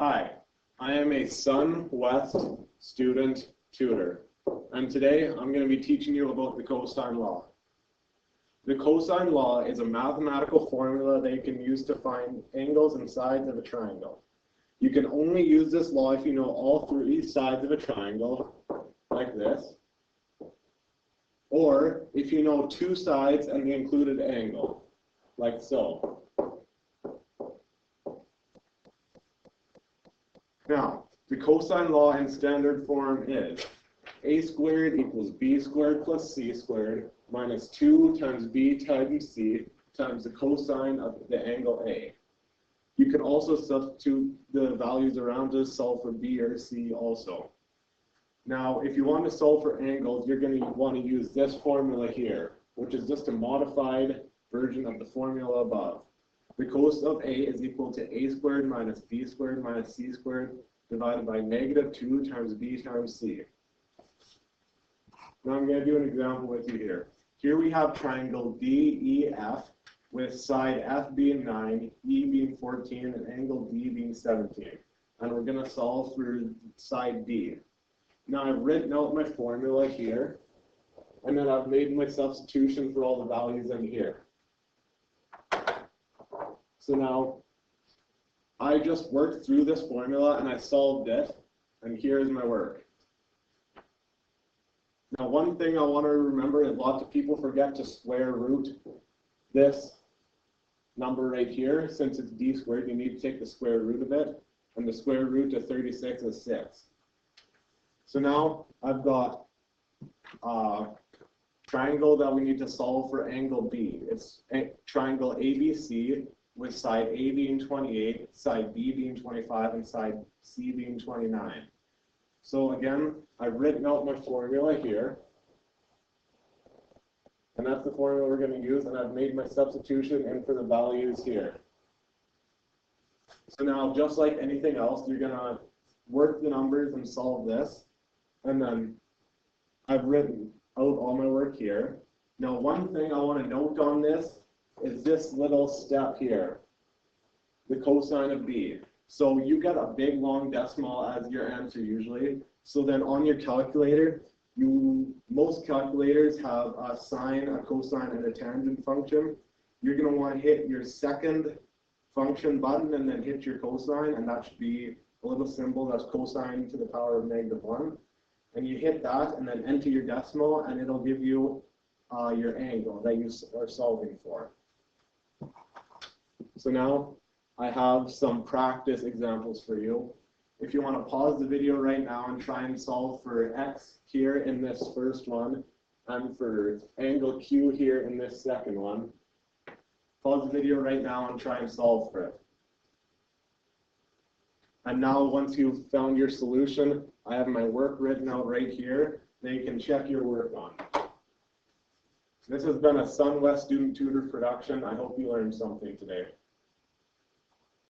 Hi, I am a SunWest Student Tutor, and today I'm going to be teaching you about the cosine law. The cosine law is a mathematical formula that you can use to find angles and sides of a triangle. You can only use this law if you know all three sides of a triangle, like this, or if you know two sides and the included angle, like so. Now, the cosine law in standard form is a squared equals b squared plus c squared minus 2 times b times c times the cosine of the angle A. You can also substitute the values around to solve for b or c also. Now, if you want to solve for angles, you're going to want to use this formula here, which is just a modified version of the formula above. The cos of A is equal to a squared minus b squared minus c squared divided by negative 2 times b times c. Now I'm going to do an example with you here. Here we have triangle DEF with side F being 9, E being 14, and angle D being 17. And we're going to solve for side D. Now I've written out my formula here, and then I've made my substitution for all the values in here. So now, I just worked through this formula and I solved it, and here's my work. Now, one thing I want to remember is lots of people forget to square root this number right here. Since it's d squared, you need to take the square root of it, and the square root of 36 is 6. So now I've got a triangle that we need to solve for angle B. It's a triangle ABC, with side A being 28, side B being 25, and side C being 29. So again, I've written out my formula here, and that's the formula we're going to use, and I've made my substitution in for the values here. So now, just like anything else, you're going to work the numbers and solve this, and then I've written out all my work here. Now, one thing I want to note on this is this little step here, the cosine of B. So you get a big long decimal as your answer usually. So then on your calculator, most calculators have a sine, a cosine, and a tangent function. You're going to want to hit your second function button and then hit your cosine, and that should be a little symbol that's cosine to the power of -1. And you hit that and then enter your decimal, and it'll give you your angle that you are solving for. So now I have some practice examples for you. If you want to pause the video right now and try and solve for x here in this first one, and for angle Q here in this second one, pause the video right now and try and solve for it. And now once you've found your solution, I have my work written out right here that you can check your work on. This has been a SunWest Student Tutor production. I hope you learned something today.